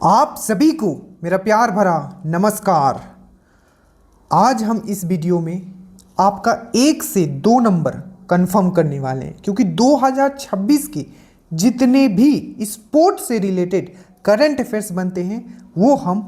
आप सभी को मेरा प्यार भरा नमस्कार। आज हम इस वीडियो में आपका 1 से 2 नंबर कंफर्म करने वाले हैं, क्योंकि 2026 के जितने भी स्पोर्ट से रिलेटेड करंट अफेयर्स बनते हैं वो हम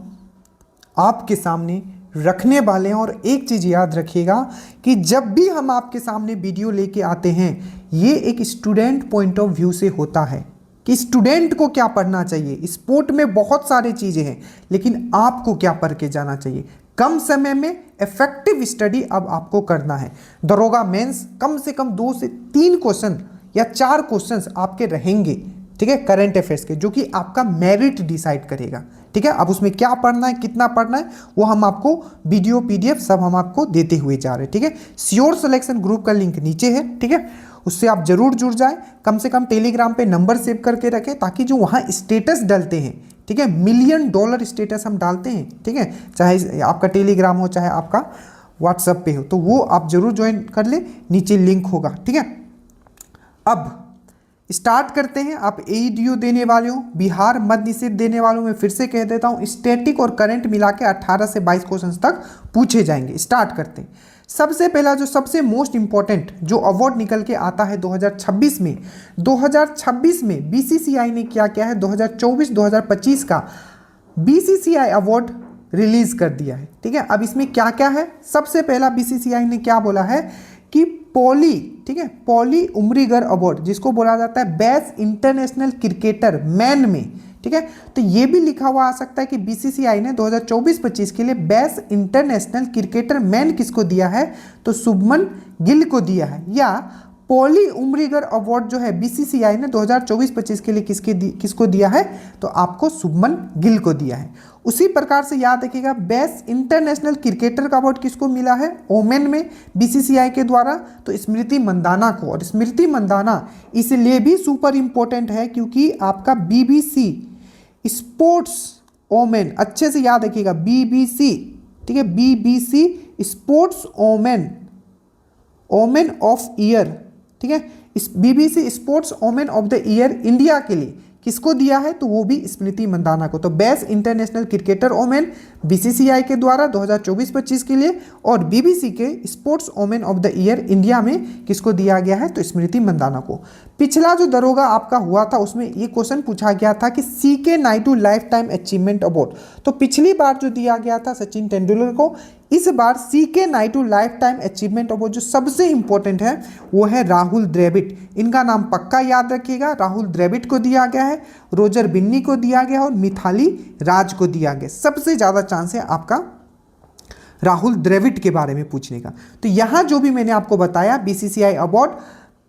आपके सामने रखने वाले हैं। और एक चीज़ याद रखिएगा कि जब भी हम आपके सामने वीडियो लेके आते हैं ये एक स्टूडेंट पॉइंट ऑफ व्यू से होता है कि स्टूडेंट को क्या पढ़ना चाहिए। स्पोर्ट में बहुत सारी चीज़ें हैं, लेकिन आपको क्या पढ़ के जाना चाहिए। कम समय में इफेक्टिव स्टडी अब आपको करना है। दरोगा मेंस कम से कम 2 से 3 क्वेश्चन या 4 क्वेश्चंस आपके रहेंगे, ठीक है, करंट अफेयर्स के, जो कि आपका मेरिट डिसाइड करेगा। ठीक है, अब उसमें क्या पढ़ना है, कितना पढ़ना है, वो हम आपको वीडियो PDF सब हम आपको देते हुए जा रहे हैं। ठीक है, श्योर सिलेक्शन ग्रुप का लिंक नीचे है, ठीक है, उससे आप जरूर जुड़ जाएं। कम से कम टेलीग्राम पे नंबर सेव करके रखें, ताकि जो वहाँ स्टेटस डलते हैं, ठीक है, $1,000,000 स्टेटस हम डालते हैं, ठीक है, चाहे आपका टेलीग्राम हो चाहे आपका व्हाट्सएप पे हो, तो वो आप जरूर ज्वाइन कर ले, नीचे लिंक होगा। ठीक है, अब स्टार्ट करते हैं। आप AEDU देने वाले हो, बिहार मद्य निषेध देने वालों में फिर से कह देता हूँ, स्टैटिक और करंट मिला के 18 से 22 क्वेश्चन तक पूछे जाएंगे। स्टार्ट करते हैं। सबसे पहला जो सबसे मोस्ट इंपॉर्टेंट जो अवार्ड निकल के आता है 2026 में, 2026 में BCCI ने क्या किया है, 2024-2025 का BCCI अवार्ड रिलीज कर दिया है। ठीक है, अब इसमें क्या क्या है। सबसे पहला BCCI ने क्या बोला है कि पॉली, ठीक है, पॉली उमरीगर अवार्ड, जिसको बोला जाता है बेस्ट इंटरनेशनल क्रिकेटर मैन में, ठीक है, तो ये भी लिखा हुआ आ सकता है कि BCCI ने 2024-25 के लिए बेस्ट इंटरनेशनल क्रिकेटर मैन किसको दिया है, तो शुभमन गिल को दिया है। या पॉली उमरीगर अवार्ड जो है BCCI ने 2024-25 के लिए किसको दिया है, तो आपको शुभमन गिल को दिया है। उसी प्रकार से याद रखिएगा, बेस्ट इंटरनेशनल क्रिकेटर का अवार्ड किसको मिला है, ओमेन में BCCI के द्वारा, तो स्मृति मंदाना को। और स्मृति मंदाना इसलिए भी सुपर इंपॉर्टेंट है क्योंकि आपका BBC स्पोर्ट्स ओमेन, अच्छे से याद रखिएगा, BBC, ठीक है, BBC sports women, women of year, ठीक है, इस BBC sports women of the year India के लिए किसको दिया है, तो वो भी स्मृति मंदाना को। तो best international cricketer women BCCI के द्वारा 2024-25 के लिए, और BBC के sports women of the year India में किसको दिया गया है, तो स्मृति मंदाना को। पिछला जो दरोगा आपका हुआ था उसमें ये क्वेश्चन पूछा गया था कि CK Naidu life time achievement award, तो पिछली बार जो दिया गया था सचिन तेंदुलकर को, इस बार CK Naidu life time achievement award जो सबसे इंपॉर्टेंट है वो है राहुल द्रविड़। इनका नाम पक्का याद रखिएगा, राहुल द्रविड़ को दिया गया है, रोजर बिन्नी को दिया गया और मिथाली राज को दिया गया। सबसे ज़्यादा चांस है आपका राहुल द्रविड़ के बारे में पूछने का। तो यहाँ जो भी मैंने आपको बताया, BCCI अवार्ड,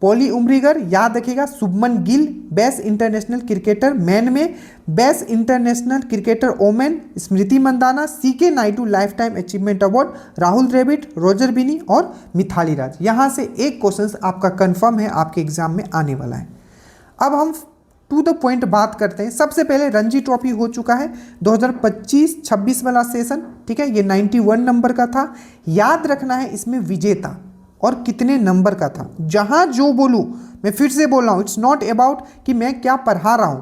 पॉली उमरीगर याद रखिएगा, Shubman Gill best international cricketer man में, best international cricketer women Smriti Mandhana, CK Naidu life time achievement award Rahul Dravid, Roger Binny और मिथाली राज। यहाँ से एक क्वेश्चन आपका कंफर्म है, आपके एग्जाम में आने वाला है। अब हम टू द पॉइंट बात करते हैं। सबसे पहले रणजी ट्रॉफी हो चुका है 2025-26 वाला सेशन, ठीक है, ये 91 नंबर का था। याद रखना है इसमें विजेता और कितने नंबर का था। जहां जो बोलूं, मैं फिर से बोल रहा हूं, इट्स नॉट अबाउट कि मैं क्या पढ़ा रहा हूं,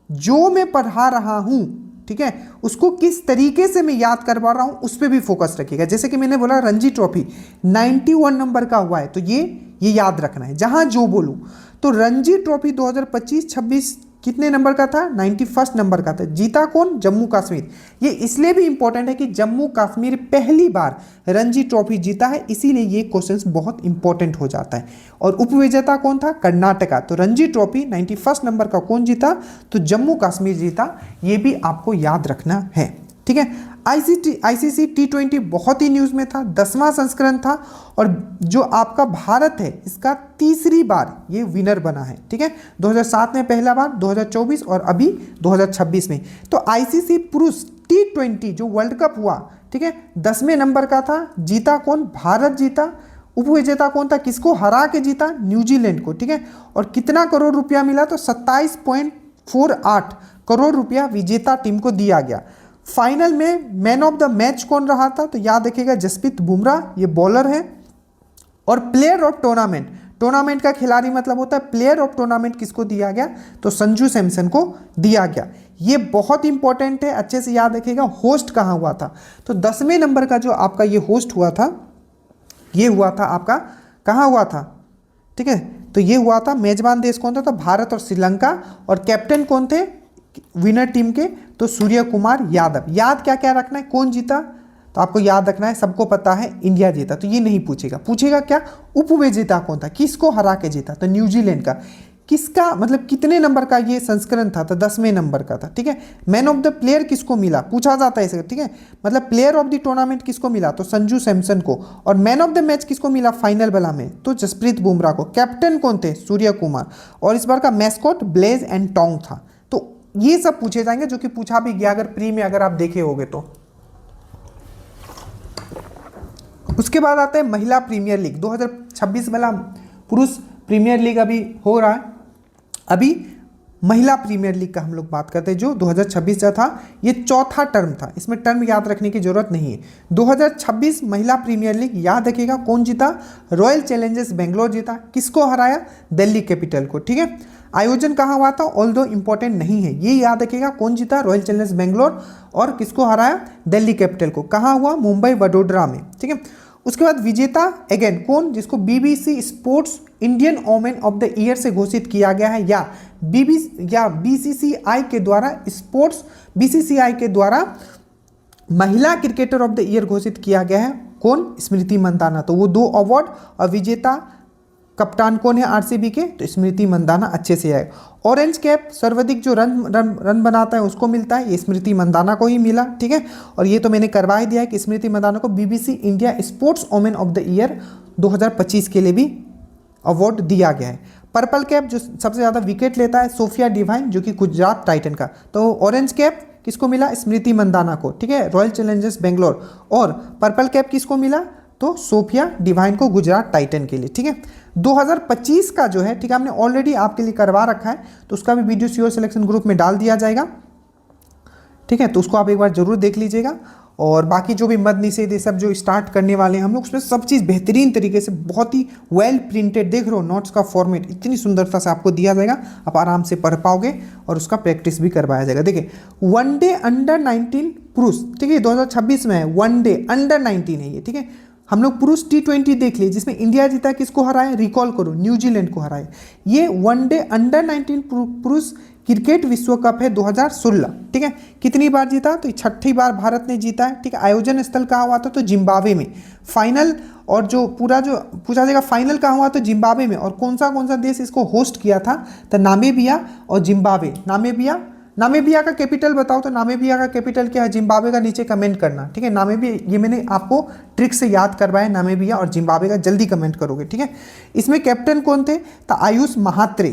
जो मैं पढ़ा रहा हूं, ठीक है, उसको किस तरीके से मैं याद करवा रहा हूं उस पर भी फोकस रखिएगा। जैसे कि मैंने बोला रणजी ट्रॉफी 91 नंबर का हुआ है, तो ये याद रखना है जहां जो बोलूं। तो रणजी ट्रॉफी 2025-26 कितने नंबर का था, 91 नंबर का था। जीता कौन, जम्मू कश्मीर। ये इसलिए भी इंपॉर्टेंट है कि जम्मू कश्मीर पहली बार रणजी ट्रॉफी जीता है, इसीलिए ये क्वेश्चन बहुत इंपॉर्टेंट हो जाता है। और उपविजेता कौन था, कर्नाटका। तो रणजी ट्रॉफी 91 नंबर का कौन जीता, तो जम्मू कश्मीर जीता। ये भी आपको याद रखना है, ठीक है। ICC T20 बहुत ही न्यूज़ में था, 10वां संस्करण था, और जो आपका भारत है इसका तीसरी बार ये विनर बना है, ठीक है। 2007 में पहला बार, 2024 और अभी 2026 में। तो ICC पुरुष T20 जो वर्ल्ड कप हुआ, ठीक है, 10वें नंबर का था। जीता कौन, भारत जीता। उपविजेता कौन था, किसको हरा के जीता, न्यूजीलैंड को, ठीक है। और कितना करोड़ रुपया मिला, तो 27.48 करोड़ रुपया विजेता टीम को दिया गया। फाइनल में मैन ऑफ द मैच कौन रहा था, तो याद रखिएगा जसप्रीत बुमराह, ये बॉलर है। और प्लेयर ऑफ टूर्नामेंट, टूर्नामेंट का खिलाड़ी मतलब होता है प्लेयर ऑफ टूर्नामेंट, किसको दिया गया, तो संजू सैमसन को दिया गया। ये बहुत इंपॉर्टेंट है, अच्छे से याद रखिएगा। होस्ट कहाँ हुआ था? तो 10वें नंबर का जो आपका ये होस्ट हुआ था, ये हुआ था आपका, कहाँ हुआ था? ठीक है, तो ये हुआ था, मेजबान देश कौन था? तो भारत और श्रीलंका। और कैप्टन कौन थे विनर टीम के? तो सूर्य कुमार यादव। याद क्या क्या रखना है, कौन जीता? तो आपको याद रखना है, सबको पता है इंडिया जीता, तो ये नहीं पूछेगा। पूछेगा क्या, उपविजेता कौन था, किसको हरा के जीता? तो न्यूजीलैंड का। किसका मतलब कितने नंबर का ये संस्करण था? तो 10वें नंबर का था। ठीक है, मैन ऑफ द प्लेयर किसको मिला, पूछा जाता है इसे। ठीक है, मतलब प्लेयर ऑफ द टूर्नामेंट किसको मिला? तो संजू सैमसन को। और मैन ऑफ द मैच किसको मिला फाइनल वाला में? तो जसप्रीत बुमराह को। कैप्टन कौन थे? सूर्य कुमार। और इस बार का मैस्कॉट ब्लेज एंड टोंग था। तो ये सब पूछे जाएंगे, जो कि पूछा भी गया अगर प्री में अगर आप देखे होगे तो। उसके बाद आता है महिला प्रीमियर लीग 2026 वाला। पुरुष प्रीमियर लीग अभी हो रहा है, अभी महिला प्रीमियर लीग का हम लोग बात करते हैं, जो 2026 का था। ये चौथा टर्म था, इसमें टर्म याद रखने की जरूरत नहीं है। 2026 महिला प्रीमियर लीग याद रखिएगा, कौन जीता? रॉयल चैलेंजर्स बेंगलोर जीता। किसको हराया? दिल्ली कैपिटल को। ठीक है, आयोजन कहाँ हुआ था? ऑल्दो इंपॉर्टेंट नहीं है, ये याद रखिएगा, कौन जीता? Royal Challengers Bangalore. और किसको हराया? दिल्ली कैपिटल को। कहाँ हुआ? मुंबई वडोदरा में। ठीक है, उसके बाद विजेता अगेन कौन? जिसको BBC sports Indian women of the year से घोषित किया गया है, या बीसीसीआई के द्वारा स्पोर्ट्स बीसीसीआई के द्वारा महिला क्रिकेटर ऑफ द ईयर घोषित किया गया है, कौन? स्मृति मंदाना। तो वो 2 अवार्ड। और विजेता कप्तान कौन है आरसीबी के? तो स्मृति मंदाना अच्छे से है। ऑरेंज कैप सर्वाधिक जो रन बनाता है उसको मिलता है, ये स्मृति मंदाना को ही मिला। ठीक है, और ये तो मैंने करवा ही दिया है कि स्मृति मंदाना को BBC India sports women of the year 2025 के लिए भी अवार्ड दिया गया है। पर्पल कैप जो सबसे ज़्यादा विकेट लेता है, सोफिया डिवाइन, जो कि गुजरात टाइटन का। तो ऑरेंज कैप किसको मिला? स्मृति मंदाना को। ठीक है, रॉयल चैलेंजर्स बेंगलोर। और पर्पल कैप किसको मिला? तो सोफिया डिवाइन को, गुजरात टाइटन के लिए। ठीक है, 2025 का जो है, ठीक है, हमने ऑलरेडी आपके लिए करवा रखा है, तो उसका भी वीडियो सीओ सिलेक्शन ग्रुप में डाल दिया जाएगा। ठीक है, तो उसको आप एक बार जरूर देख लीजिएगा। और बाकी जो भी मद निषेध ये सब जो स्टार्ट करने वाले हैं हम लोग, उसमें सब चीज़ बेहतरीन तरीके से, बहुत ही वेल प्रिंटेड, देख रहे हो नोट्स का फॉर्मेट इतनी सुंदरता से आपको दिया जाएगा, आप आराम से पढ़ पाओगे और उसका प्रैक्टिस भी करवाया जाएगा। देखिए, वनडे अंडर 19 पुरुष, ठीक है, 2026 में है, वनडे अंडर 19 है ये। ठीक है, हम लोग पुरुष T20 देख लिए, जिसमें इंडिया जीता, किसको हराए? रिकॉल करो, न्यूजीलैंड को हराए। ये वनडे अंडर 19 पुरुष क्रिकेट विश्व कप है 2016। ठीक है, कितनी बार जीता? तो 6ठी बार भारत ने जीता है। ठीक है, आयोजन स्थल कहाँ हुआ था? तो जिम्बाब्वे में। फाइनल और जो पूरा जो पूछा जाएगा फाइनल कहाँ हुआ? तो जिम्बाब्वे में। और कौन सा देश इसको होस्ट किया था? तो नामीबिया और जिम्बाब्वे। नामीबिया का कैपिटल बताओ, तो नामीबिया का कैपिटल क्या है? जिम्बाब्वे का नीचे कमेंट करना। ठीक है, नामीबिया, ये मैंने आपको ट्रिक से याद करवाया, नामीबिया और जिम्बाब्वे का, जल्दी कमेंट करोगे। ठीक है, इसमें कैप्टन कौन थे? तो आयुष महात्रे।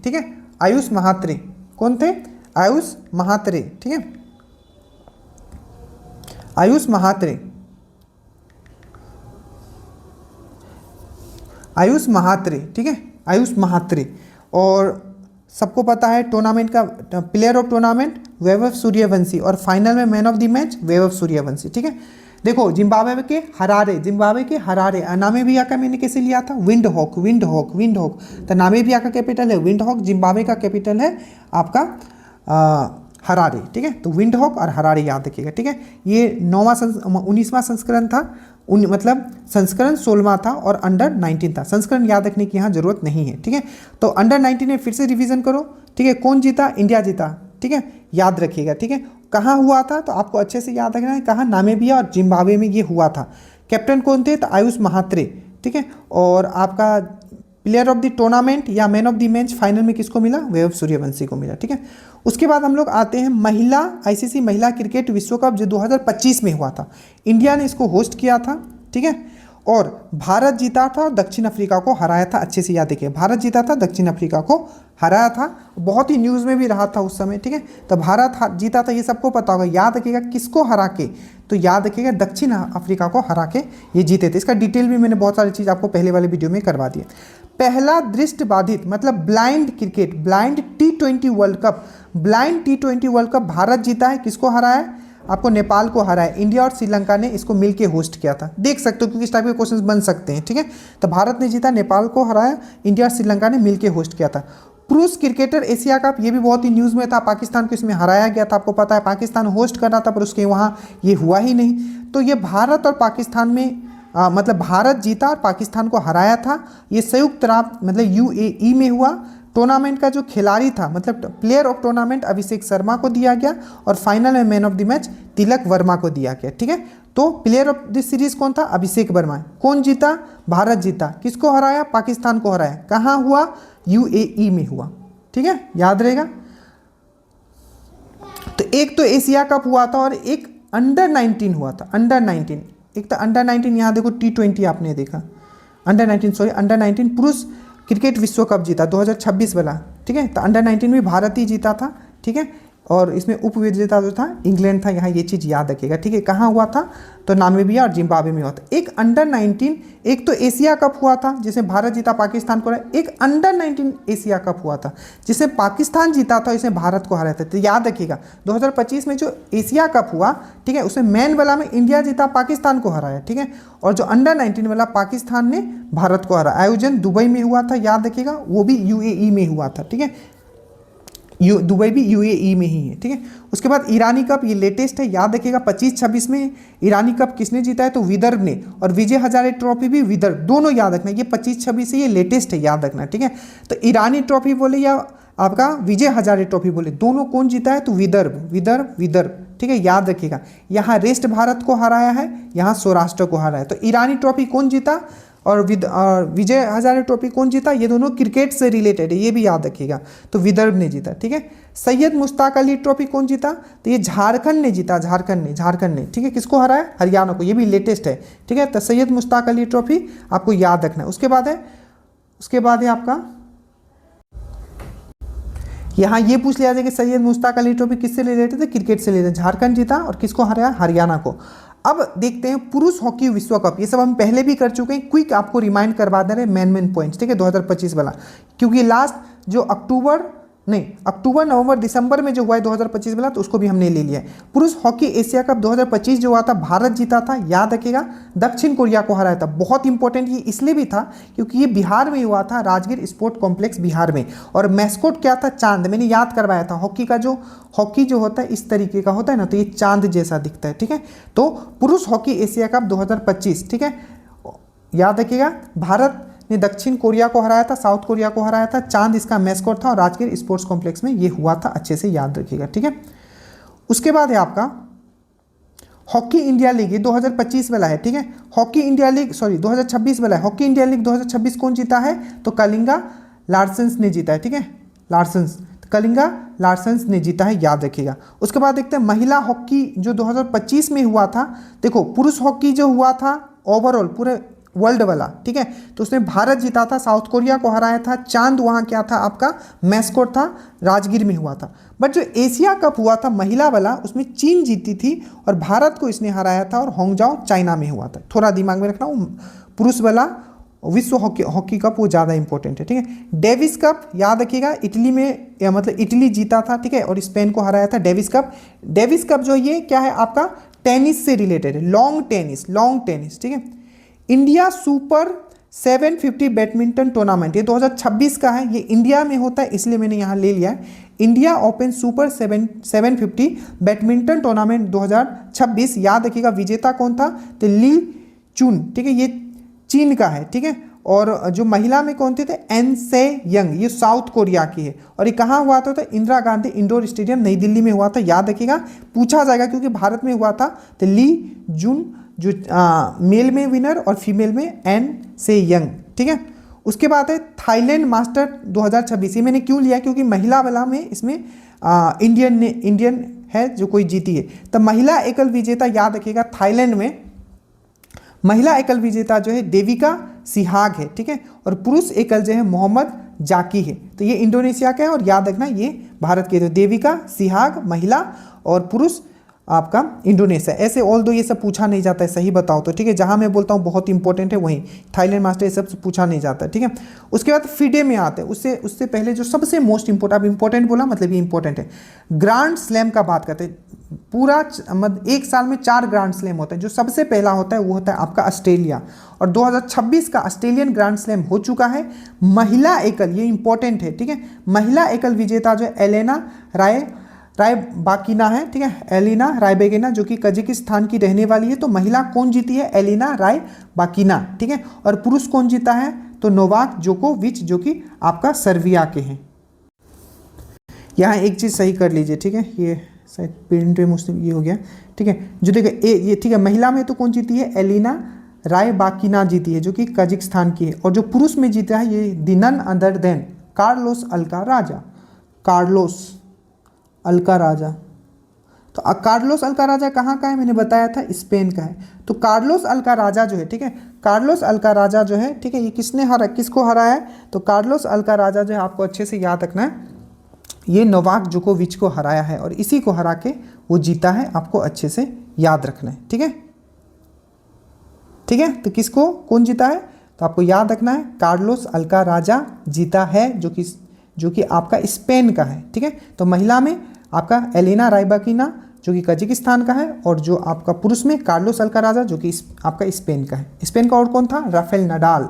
ठीक है, आयुष महात्रे कौन थे? आयुष महात्रे। ठीक है, आयुष महात्रे ठीक है, आयुष महात्रे। और सबको पता है टूर्नामेंट का player of tournament Vaibhav Suryavanshi, और फाइनल में man of the match Vaibhav Suryavanshi. ठीक है, देखो जिम्बाब्वे के हरारे। नामीबिया का मैंने कैसे लिया था? Windhoek. तो नामीबिया का कैपिटल है विंड हॉक, जिम्बाब्वे का कैपिटल है आपका हरारे। ठीक है, तो विंड हॉक और हरारे याद रखिएगा। ठीक है, ये 19वां संस्करण था, मतलब संस्करण 16वां था, और अंडर 19 था। संस्करण याद रखने की यहाँ जरूरत नहीं है। ठीक है, तो अंडर 19 में फिर से रिवीजन करो। ठीक है, कौन जीता? इंडिया जीता। ठीक है, याद रखिएगा। ठीक है, कहाँ हुआ था? तो आपको अच्छे से याद रखना है, कहाँ? नामीबिया और जिम्बाब्वे में ये हुआ था। कैप्टन कौन थे? तो आयुष महात्रे। ठीक है, और आपका प्लेयर ऑफ द टूर्नामेंट या man of the match final में किसको मिला? वैभव सूर्यवंशी को मिला। ठीक है, उसके बाद हम लोग आते हैं महिला आईसीसी महिला क्रिकेट विश्व कप, जो 2025 में हुआ था। इंडिया ने इसको होस्ट किया था। ठीक है, और भारत जीता था और दक्षिण अफ्रीका को हराया था। अच्छे से याद रखिए, भारत जीता था, दक्षिण अफ्रीका को हराया था। बहुत ही न्यूज़ में भी रहा था उस समय। ठीक है, तो भारत जीता था, ये सबको पता होगा। याद रखिएगा किसको हरा के? तो याद रखिएगा दक्षिण अफ्रीका को हरा के ये जीते थे। इसका डिटेल भी मैंने बहुत सारी चीज़ आपको पहले वाले वीडियो में करवा दी। पहला दृष्टिबाधित मतलब blind cricket, blind T20 world cup, blind T20 world cup Bharat जीता है। किसको हराया है? आपको नेपाल को हराया। इंडिया और श्रीलंका ने इसको मिलके होस्ट किया था। देख सकते हो क्योंकि इस टाइप के क्वेश्चंस बन सकते हैं। ठीक है, तो भारत ने जीता, नेपाल को हराया, इंडिया और श्रीलंका ने मिलके होस्ट किया था। पुरुष क्रिकेटर एशिया कप, ये भी बहुत ही न्यूज़ में था, पाकिस्तान को इसमें हराया गया था। आपको पता है पाकिस्तान होस्ट कर रहा था पर उसके वहाँ ये हुआ ही नहीं। तो ये भारत और पाकिस्तान में मतलब भारत जीता और पाकिस्तान को हराया था। ये संयुक्त मतलब यूएई में हुआ। टूर्नामेंट का जो खिलाड़ी था मतलब player of tournament Abhishek Sharma को दिया गया और फाइनल में man of the match Tilak Varma को दिया गया। ठीक है, तो प्लेयर ऑफ द सीरीज कौन था? अभिषेक वर्मा। कौन जीता? भारत जीता। किसको हराया? पाकिस्तान को हराया। कहाँ हुआ? यूएई में हुआ। ठीक है, याद रहेगा। तो एक तो एशिया कप हुआ था और एक अंडर 19 हुआ था। अंडर 19, एक तो अंडर 19, यहाँ देखो T20 आपने देखा, अंडर 19 पुरुष क्रिकेट विश्व कप जीता 2026 वाला। ठीक है, तो अंडर 19 में भारत ही जीता था। ठीक है, और इसमें उप विजेता जो था इंग्लैंड था। यहाँ ये चीज़ याद रखिएगा। ठीक है, कहाँ हुआ था? तो नामीबिया और जिम्बाब्वे में हुआ था। एक अंडर 19, एक तो एशिया कप हुआ था जिसमें भारत जीता, पाकिस्तान को हराया। एक अंडर 19 एशिया कप हुआ था जिसमें पाकिस्तान जीता था, इसमें भारत को हराया था। तो याद रखिएगा 2025 में जो एशिया कप हुआ, ठीक है, उसमें मैन वाला में इंडिया जीता, पाकिस्तान को हराया। ठीक है, और जो अंडर 19 वाला पाकिस्तान ने भारत को हराया। आयोजन दुबई में हुआ था, याद रखिएगा, वो भी यूएई में हुआ था। ठीक है, दुबई भी यूएई में ही है। ठीक है, उसके बाद ईरानी कप, ये लेटेस्ट है, याद रखिएगा 25-26 में ईरानी कप किसने जीता है? तो विदर्भ ने। और विजय हजारे ट्रॉफी भी विदर्भ, दोनों याद रखना। ये 25-26 से ये लेटेस्ट है, याद रखना। ठीक है, तो ईरानी ट्रॉफी बोले या आपका विजय हजारे ट्रॉफी बोले, दोनों कौन जीता है? तो विदर्भ। ठीक है, याद रखिएगा। यहाँ रेस्ट भारत को हराया है, यहाँ सौराष्ट्र को हराया है। तो ईरानी ट्रॉफी कौन जीता और विजय हजारे ट्रॉफी कौन जीता? ये दोनों क्रिकेट से रिलेटेड है, ये भी याद रखिएगा। तो विदर्भ ने जीता। ठीक है, सैयद मुश्ताक अली ट्रॉफी कौन जीता? तो ये झारखंड ने जीता, झारखंड ने। ठीक है, किसको हराया? हरियाणा को। ये भी लेटेस्ट है। ठीक है, तो सैयद मुश्ताक अली ट्रॉफी आपको याद रखना है। उसके बाद है आपका यहाँ ये पूछ लिया जाए कि सैयद मुश्ताक अली ट्रॉफी किससे रिलेटेड है? क्रिकेट से रिलेटेड। झारखंड जीता और किसको हराया? हरियाणा को। अब देखते हैं पुरुष हॉकी विश्व कप। ये सब हम पहले भी कर चुके हैं, क्विक आपको रिमाइंड करवा दे रहे हैं मेन पॉइंट्स। ठीक है, 2025 वाला, क्योंकि लास्ट जो अक्टूबर नवंबर दिसंबर में जो हुआ है 2025 वाला, तो उसको भी हमने ले लिया है। पुरुष हॉकी एशिया कप 2025 जो हुआ था, भारत जीता था, याद रखिएगा, दक्षिण कोरिया को हराया था। बहुत इंपॉर्टेंट ये इसलिए भी था क्योंकि ये बिहार में हुआ था, राजगीर स्पोर्ट कॉम्प्लेक्स बिहार में। और मैस्कोट क्या था? चांद। मैंने याद करवाया था, हॉकी जो होता है इस तरीके का होता है ना, तो ये चांद जैसा दिखता है। ठीक है, तो पुरुष हॉकी एशिया कप 2025, ठीक है, याद रखिएगा, भारत ने दक्षिण कोरिया को हराया था, साउथ कोरिया को हराया था। चांद इसका मैस्कोट था और राजगीर स्पोर्ट्स कॉम्प्लेक्स में ये हुआ था। अच्छे से याद रखिएगा। ठीक है, उसके बाद है आपका हॉकी इंडिया लीग, ये 2025 वाला है। ठीक है, हॉकी इंडिया लीग 2026 वाला है। हॉकी इंडिया लीग 2026 कौन जीता है? तो कलिंगा लार्सन्स ने जीता है। ठीक है, कलिंगा लार्सन्स ने जीता है, याद रखिएगा। उसके बाद देखते हैं महिला हॉकी जो 2025 में हुआ था। देखो, पुरुष हॉकी जो हुआ था ओवरऑल पूरे वर्ल्ड वाला, ठीक है, तो उसमें भारत जीता था, साउथ कोरिया को हराया था। चांद वहाँ क्या था? आपका मैस्कोट था, राजगीर में हुआ था। बट जो एशिया कप हुआ था महिला वाला, उसमें चीन जीती थी और भारत को इसने हराया था, और होंगजाओ चाइना में हुआ था। थोड़ा दिमाग में रखना, पुरुष वाला विश्व हॉकी कप वो ज़्यादा इंपॉर्टेंट है। ठीक है, डेविस कप याद रखिएगा, इटली में मतलब इटली जीता था। ठीक है, और स्पेन को हराया था। डेविस कप जो ये क्या है? आपका टेनिस से रिलेटेड है, लॉन्ग टेनिस। ठीक है, इंडिया सुपर 750 बैडमिंटन टूर्नामेंट, ये 2026 का है, ये इंडिया में होता है इसलिए मैंने यहाँ ले लिया है। India open super 750 badminton tournament 2026, याद रखिएगा, विजेता कौन था? तो ली चुन। ठीक है, ये चीन का है। ठीक है, और जो महिला में कौन थे? एन से यंग, ये साउथ कोरिया की है। और ये कहाँ हुआ था? तो इंदिरा गांधी इंडोर स्टेडियम नई दिल्ली में हुआ था, याद रखिएगा, पूछा जाएगा क्योंकि भारत में हुआ था। तो ली जून जो मेल में विनर और फीमेल में एन से यंग। ठीक है, उसके बाद है थाईलैंड मास्टर 2026, ये मैंने क्यों लिया? क्योंकि महिला वाला में इसमें इंडियन है जो कोई जीती है। तो महिला एकल विजेता याद रखिएगा, थाईलैंड में महिला एकल विजेता जो है देविका सिहाग है। ठीक है, और पुरुष एकल जो है मोहम्मद जाकी है। तो ये इंडोनेशिया का है और याद रखना ये भारत के। तो देविका सिहाग महिला और पुरुष आपका इंडोनेशिया। ऐसे ऑल दो ये सब पूछा नहीं जाता है, सही बताओ तो। ठीक है, जहाँ मैं बोलता हूँ बहुत इंपॉर्टेंट है वहीं थाईलैंड मास्टर ये सब पूछा नहीं जाता है। ठीक है, उसके बाद फिडे में आते हैं, उससे पहले जो सबसे मोस्ट इंपॉर्टेंट, अब इंपॉर्टेंट बोला मतलब ये इंपॉर्टेंट है, ग्रैंड स्लैम का बात करते हैं। पूरा मतलब एक साल में 4 ग्रैंड स्लैम होता है। जो सबसे पहला होता है वो होता है आपका ऑस्ट्रेलिया, और 2026 का ऑस्ट्रेलियन ग्रैंड स्लैम हो चुका है। महिला एकल, ये इंपॉर्टेंट है, ठीक है, महिला एकल विजेता जो है एलेना रायबाकिना है, ठीक है, एलिना रायबेगिना, जो कि कजाकिस्तान की रहने वाली है। तो महिला कौन जीती है? एलिना रायबाकिना, ठीक है। और पुरुष कौन जीता है? तो नोवाक जोकोविच, जो कि आपका सर्बिया के हैं। यहाँ एक चीज़ सही कर लीजिए, ठीक है, ये शायद प्रिंट में मुझसे ये हो गया, ठीक है। जो देखिए ये ठीक है, महिला में तो कौन जीती है? एलिना रायबाकिना जीती है, जो कि कजाकिस्तान की है। और जो पुरुष में जीता है ये none other than Carlos Alcaraz, Carlos Alcaraz. तो कार्लोस अल्काराजा कहाँ का है? मैंने बताया था स्पेन का है। तो कार्लोस अल्काराजा जो है, ठीक है, कार्लोस अल्काराजा जो है, ठीक है, ये किसको हराया है? तो कार्लोस अल्काराजा जो है आपको अच्छे से याद रखना है, ये नोवाक जोकोविच को हराया है, और इसी को हरा के वो जीता है। आपको अच्छे से याद रखना है, ठीक है, ठीक है। तो किसको, कौन जीता है? तो आपको याद रखना है कार्लोस अल्काराजा जीता है, जो कि आपका स्पेन का है, ठीक है। तो महिला में आपका एलिना रायबाकिना, जो कि कजाकिस्तान का है, और जो आपका पुरुष में कार्लोस अल्काराजा, जो कि आपका स्पेन का है। स्पेन का और कौन था? Rafael Nadal.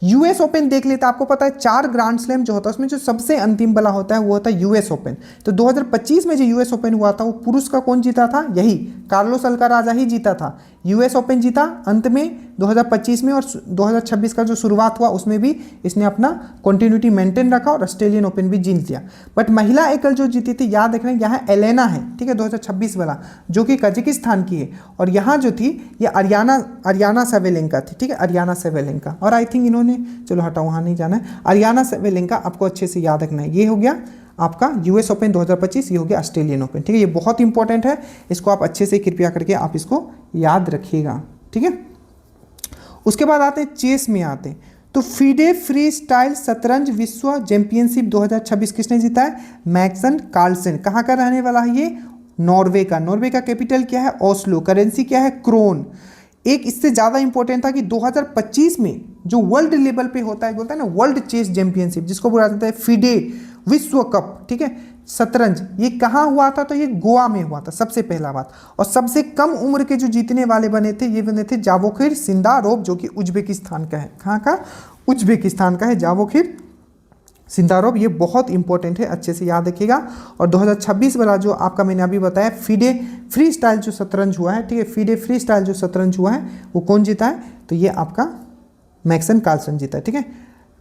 यूएस ओपन देख लेते, आपको पता है 4 ग्रैंड स्लैम जो होता है उसमें जो सबसे अंतिम वाला होता है वो होता है यूएस ओपन। तो 2025 में जो यूएस ओपन हुआ था वो पुरुष का कौन जीता था? यही कार्लोस अल्काराजा ही जीता था। यूएस ओपन जीता अंत में 2025 में, और 2026 का जो शुरुआत हुआ उसमें भी इसने अपना कंटिन्यूटी मेंटेन रखा और ऑस्ट्रेलियन ओपन भी जीत लिया। बट महिला एकल जो जीती थी, याद रखना यहाँ एलेना है, ठीक है, 2026 वाला, जो कि कजाकिस्तान की है। और यहाँ जो थी ये अरियाना सेवेलेंका थी, ठीक है, अरियाना सेवेलेंका। और आई थिंक इन्होंने, चलो हटाओ, वहाँ नहीं जाना है। अरियाना सेवेलेंका आपको अच्छे से याद रखना है। ये हो गया आपका यूएस ओपन 2025, ये हो गया ऑस्ट्रेलियन ओपन, ठीक है। ये बहुत इंपॉर्टेंट है, इसको आप अच्छे से कृपया करके आप इसको याद रखिएगा, ठीक है। उसके बाद आते हैं चेस में आते हैं। तो फीडे फ्री स्टाइल शतरंज विश्व चैंपियनशिप 2026 किसने जीता है? Magnus Carlsen. कहाँ का रहने वाला है ये? नॉर्वे का। नॉर्वे का कैपिटल क्या है? ओस्लो। करेंसी क्या है? क्रोन। एक इससे ज़्यादा इंपॉर्टेंट था कि 2025 में जो वर्ल्ड लेवल पे होता है, बोलता है ना वर्ल्ड चेस चैंपियनशिप, जिसको बोला जाता है फीडे विश्व कप, ठीक है, शतरंज, ये कहाँ हुआ था? तो ये गोवा में हुआ था सबसे पहला बात। और सबसे कम उम्र के जो जीतने वाले बने थे ये बने थे जावोखिर सिंदारोव, जो कि उज्बेकिस्तान का है। कहाँ का? उज्बेकिस्तान का है जावोखिर सिंदारोव। ये बहुत इंपॉर्टेंट है, अच्छे से याद रखिएगा। और 2026 वाला जो आपका मैंने अभी बताया फीडे फ्री स्टाइल जो शतरंज हुआ है, ठीक है, फीडे फ्री स्टाइल जो शतरंज हुआ है वो कौन जीता है? तो ये आपका मैग्नस कार्लसन जीता है, ठीक है।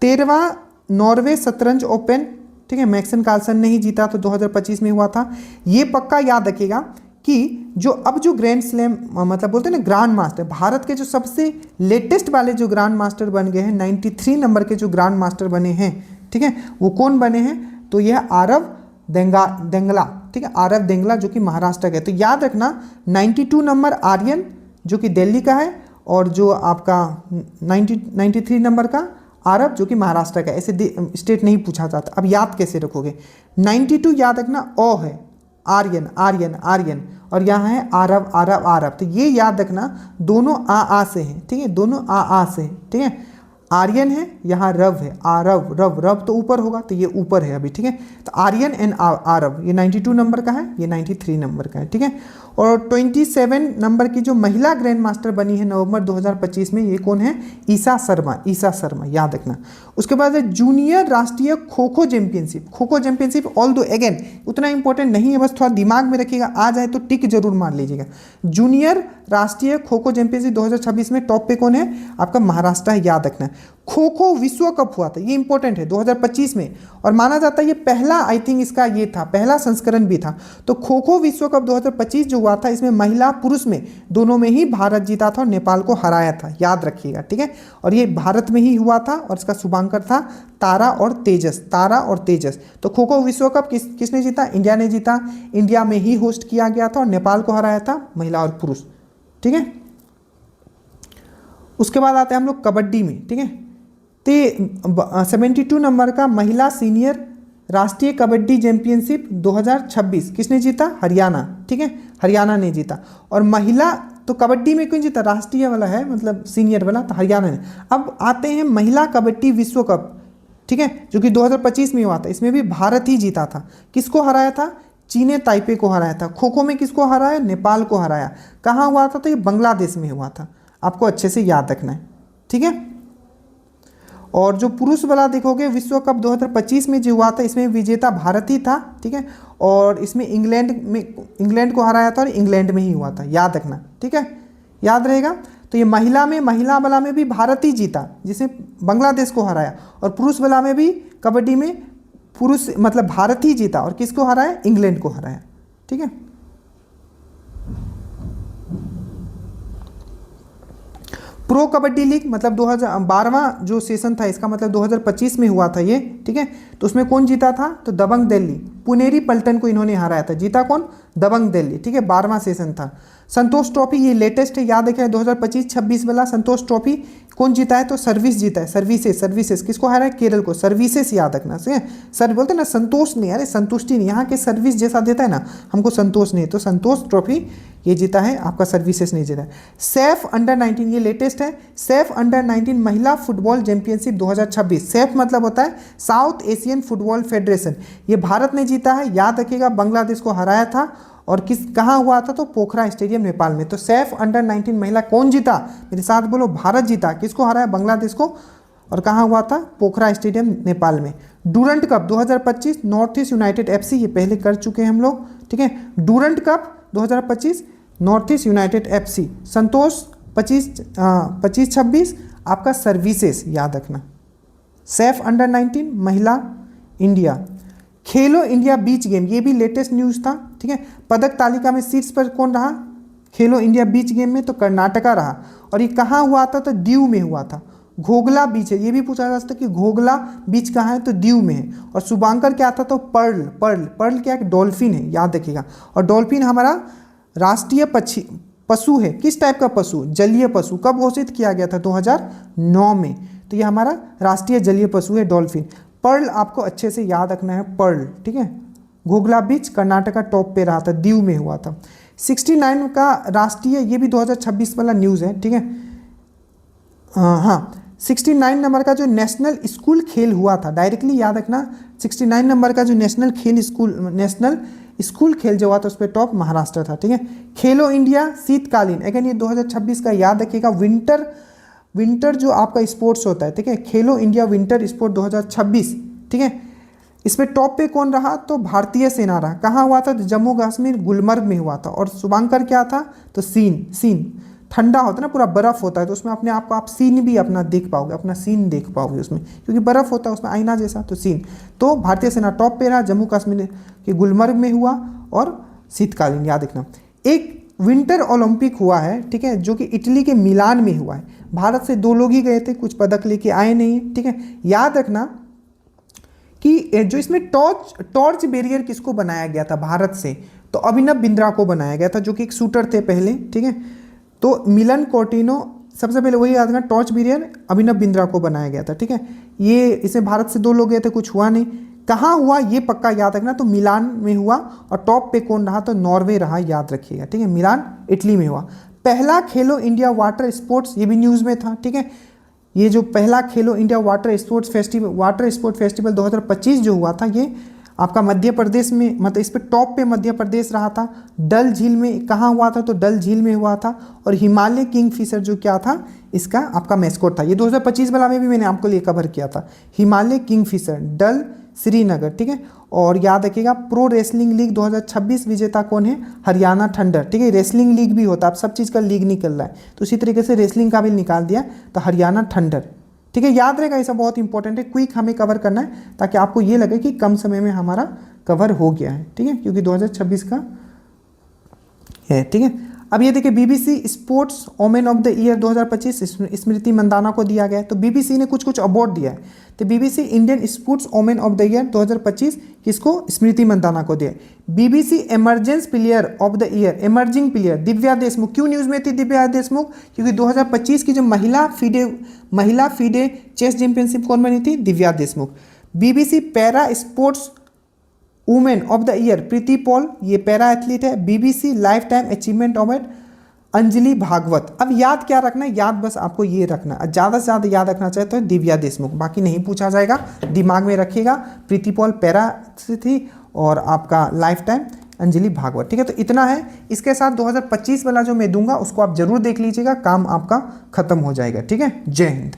13वां नॉर्वे शतरंज ओपन, ठीक है, मैग्नस कार्लसन ने ही जीता, तो 2025 में हुआ था। ये पक्का याद रखिएगा कि जो अब जो ग्रैंड स्लैम मतलब बोलते हैं ना ग्रैंड मास्टर, भारत के जो सबसे लेटेस्ट वाले जो ग्रैंड मास्टर बन गए हैं, 93 नंबर के जो ग्रैंड मास्टर बने हैं, ठीक है, वो कौन बने हैं? तो यह आरव देंगला, ठीक है, आरव देंगला, जो कि महाराष्ट्र का है। तो याद रखना 92 नंबर आर्यन, जो कि दिल्ली का है, और जो आपका 93 नंबर का आरब, जो कि महाराष्ट्र का। ऐसे स्टेट नहीं पूछा जाता। अब याद कैसे रखोगे? 92 याद रखना ओ है, आर्यन आर्यन आर्यन, और यहाँ है आरब आरब आरब। तो ये याद रखना दोनों आ से हैं, ठीक है, दोनों आ से हैं, ठीक है। आर्यन है, यहाँ रव है, आरव रव, रव तो ऊपर होगा, तो ये ऊपर है अभी, ठीक है। तो आर्यन एंड आरव, ये 92 नंबर का है, ये 93 नंबर का है, ठीक है। और 27 नंबर की जो महिला ग्रैंड मास्टर बनी है नवंबर 2025 में, ये कौन है? ईसा शर्मा, ईसा शर्मा, याद रखना। उसके बाद है जूनियर राष्ट्रीय kho kho championship. Kho kho championship all दो अगेन उतना इंपॉर्टेंट नहीं है, बस थोड़ा दिमाग में रखिएगा, आ जाए तो टिक जरूर मार लीजिएगा। जूनियर राष्ट्रीय खो खो चैंपियनशिप 2026 में टॉप पे कौन है? आपका महाराष्ट्र है, याद रखना। खो खो विश्व कप हुआ था, ये इंपॉर्टेंट है, 2025 में, और माना जाता है ये पहला, आई थिंक इसका ये था पहला संस्करण भी था। तो खो खो विश्व कप 2025 जो हुआ था, इसमें महिला पुरुष में दोनों में ही भारत जीता था और नेपाल को हराया था, याद रखिएगा, ठीक है। और ये भारत में ही हुआ था, और इसका शुभांकर था तारा और तेजस, तारा और तेजस। तो खो खो विश्व कप किसने जीता? इंडिया ने जीता। इंडिया में ही होस्ट किया गया था, और नेपाल को हराया था महिला और पुरुष, ठीक है। उसके बाद आते हैं हम लोग कबड्डी में, ठीक है। तो 72 नंबर का महिला सीनियर राष्ट्रीय कबड्डी चैंपियनशिप 2026 किसने जीता? हरियाणा, ठीक है, हरियाणा ने जीता। और महिला तो कबड्डी में कौन जीता? राष्ट्रीय वाला है, मतलब सीनियर वाला, तो हरियाणा ने। अब आते हैं महिला कबड्डी विश्व कप, ठीक है, जो कि 2025 में हुआ था। इसमें भी भारत ही जीता था। किसको हराया था? चीन ने ताइपे को हराया था। खो खो में किसको हराया? नेपाल को हराया। कहाँ हुआ था? तो ये बांग्लादेश में हुआ था। आपको अच्छे से याद रखना है, ठीक है। और जो पुरुष वाला देखोगे विश्व कप 2025 में जो हुआ था, इसमें विजेता भारत ही था, ठीक है। और इसमें इंग्लैंड को हराया था और इंग्लैंड में ही हुआ था, याद रखना, ठीक है, याद रहेगा। तो ये महिला वाला में भी भारत ही जीता, जिसने बांग्लादेश को हराया। और पुरुष वाला में भी कबड्डी में पुरुष मतलब भारत ही जीता और किसको हराया? इंग्लैंड को हराया, ठीक है। प्रो कबड्डी लीग मतलब 2012वां जो सेशन था इसका, मतलब 2025 में हुआ था ये, ठीक है। तो उसमें कौन जीता था? तो दबंग दिल्ली, पुनेरी पल्टन को इन्होंने हराया था। जीता कौन? दबंग दिल्ली, ठीक है। 12वां सेशन था। संतोष ट्रॉफी ये लेटेस्ट है, याद रखें 2025-26 वाला संतोष ट्रॉफी कौन जीता है? तो सर्विस जीता है। सर्विसेस किसको हराया? केरल को। सर्विसेस याद रखना, सर बोलते हैं ना संतोष नहीं, अरे संतुष्टि नहीं, यहाँ के सर्विस जैसा देता है ना, हमको संतोष नहीं। तो संतोष ट्रॉफी ये जीता है, आपका सर्विसेस नहीं जीता है। सैफ अंडर 19 ये लेटेस्ट है। सैफ अंडर 19 महिला फुटबॉल चैंपियनशिप 2026। सैफ मतलब होता है साउथ एशियन फुटबॉल फेडरेशन। ये भारत ने जीता है, याद रखिएगा। बांग्लादेश को हराया था और कहाँ हुआ था? तो पोखरा स्टेडियम नेपाल में। तो सैफ अंडर 19 महिला कौन जीता? मेरे साथ बोलो, भारत जीता। किसको हराया? बांग्लादेश को। और कहाँ हुआ था? पोखरा स्टेडियम नेपाल में। Durand cup 2025 north east United FC, ये पहले कर चुके हैं हम लोग, ठीक है। Durand cup 2025 north east United FC। संतोष 25-26 आपका सर्विसेज, याद रखना। सैफ अंडर 19 महिला इंडिया। खेलो इंडिया बीच गेम, ये भी लेटेस्ट न्यूज़ था, ठीक है। पदक तालिका में शीर्ष पर कौन रहा? खेलो इंडिया बीच गेम में तो कर्नाटका रहा। और ये कहाँ हुआ था? तो दीव में हुआ था। घोगला बीच है, ये भी पूछा जा सकता है कि घोगला बीच कहाँ है? तो दीव में है। और शुभांकर क्या था? तो पर्ल क्या? एक डॉल्फिन है, याद रखिएगा। और डॉल्फिन हमारा राष्ट्रीय पशु है। किस टाइप का पशु? जलीय पशु। कब घोषित किया गया था? 2009 में। तो ये हमारा राष्ट्रीय जलीय पशु है डॉल्फिन। पर्ल आपको अच्छे से याद रखना है, पर्ल, ठीक है। घोगला बीच कर्नाटका टॉप पे रहा था, दीव में हुआ था। 69 का राष्ट्रीय, ये भी 2026 वाला न्यूज़ है, ठीक है। हाँ 69 नंबर का जो नेशनल स्कूल खेल हुआ था, डायरेक्टली याद रखना। 69 नंबर का जो नेशनल स्कूल खेल जो हुआ था उस पर टॉप महाराष्ट्र था, ठीक है। खेलो इंडिया शीतकालीन, अगेन ये 2026 का याद रखिएगा। विंटर जो आपका स्पोर्ट्स होता है, ठीक है। खेलो इंडिया विंटर स्पोर्ट 2026, ठीक है। इस पर टॉप पे कौन रहा? तो भारतीय सेना रहा। कहाँ हुआ था? तो जम्मू कश्मीर गुलमर्ग में हुआ था। और शुभांकर क्या था? तो सीन ठंडा होता है ना, पूरा बर्फ होता है, तो उसमें अपने आप को आप सीन भी अपना देख पाओगे, अपना सीन देख पाओगे उसमें, क्योंकि बर्फ होता है उसमें आईना जैसा, तो सीन। तो भारतीय सेना टॉप पे रहा। जम्मू कश्मीर के गुलमर्ग में हुआ और शीतकालीन, याद रखना। एक विंटर ओलंपिक हुआ है, ठीक है, जो कि इटली के मिलान में हुआ है। भारत से 2 लोग ही गए थे, कुछ पदक लेके आए नहीं, ठीक है। याद रखना कि जो इसमें टॉर्च बैरियर किसको बनाया गया था भारत से? तो अभिनव बिंद्रा को बनाया गया था, जो कि एक शूटर थे पहले, ठीक है। तो मिलन कोर्टिनो सबसे पहले वही याद रखना, टॉर्च बैरियर अभिनव बिंद्रा को बनाया गया था, ठीक है। ये इसमें भारत से 2 लोग गए थे, कुछ हुआ नहीं। कहाँ हुआ ये पक्का याद रखना, तो मिलान में हुआ। और टॉप पे कौन रहा? तो नॉर्वे रहा, याद रखिएगा, ठीक है। मिलान इटली में हुआ। पहला खेलो इंडिया वाटर स्पोर्ट्स, ये भी न्यूज़ में था, ठीक है। ये जो पहला खेलो इंडिया वाटर स्पोर्ट फेस्टिवल 2025 जो हुआ था, ये आपका मध्य प्रदेश में, मतलब इस पे टॉप पे मध्य प्रदेश रहा था। डल झील में कहाँ हुआ था? तो डल झील में हुआ था। और हिमालय किंगफिशर जो क्या था, इसका आपका मैस्कोट था। ये 2025 वाला में भी मैंने आपको लिए कवर किया था। हिमालय किंगफिशर डल श्रीनगर, ठीक है। और याद रखिएगा प्रो रेसलिंग लीग 2026 विजेता कौन है? हरियाणा थंडर, ठीक है। रेसलिंग लीग भी होता है, अब सब चीज़ का लीग निकल रहा है, तो इसी तरीके से रेसलिंग का भी निकाल दिया, तो हरियाणा थंडर, ठीक है। याद रहेगा, ये सब बहुत इंपॉर्टेंट है, क्विक हमें कवर करना है ताकि आपको ये लगे कि कम समय में हमारा कवर हो गया है, ठीक है, क्योंकि 2026 का है, ठीक है। अब ये देखिए BBC sports women of the year 2025 स्मृति मंदाना को दिया गया है। तो BBC ने कुछ अवार्ड दिया है। तो BBC Indian sports women of the year 2025 किसको? स्मृति मंदाना को दिया। BBC emergence player of the year, emerging player Divya Deshmukh. क्यों न्यूज़ में थी दिव्या देशमुख? क्योंकि 2025 की जो महिला फीडे चेस चैंपियनशिप कौन बनी थी? Divya Deshmukh. BBC para sports women of the year Preeti Paul, ये पैरा एथलीट है। BBC life time achievement award Anjali Bhagwat. अब याद क्या रखना है? याद बस आपको ये रखना है, ज़्यादा से ज़्यादा याद रखना चाहे तो दिव्या देशमुख, बाकी नहीं पूछा जाएगा, दिमाग में रखिएगा। प्रीति पॉल पैरा से थी और आपका लाइफ टाइम अंजलि भागवत। ठीक है, तो इतना है। इसके साथ 2025 वाला जो मैं दूंगा उसको आप जरूर देख लीजिएगा, काम आपका खत्म हो जाएगा। ठीक है, जय हिंद।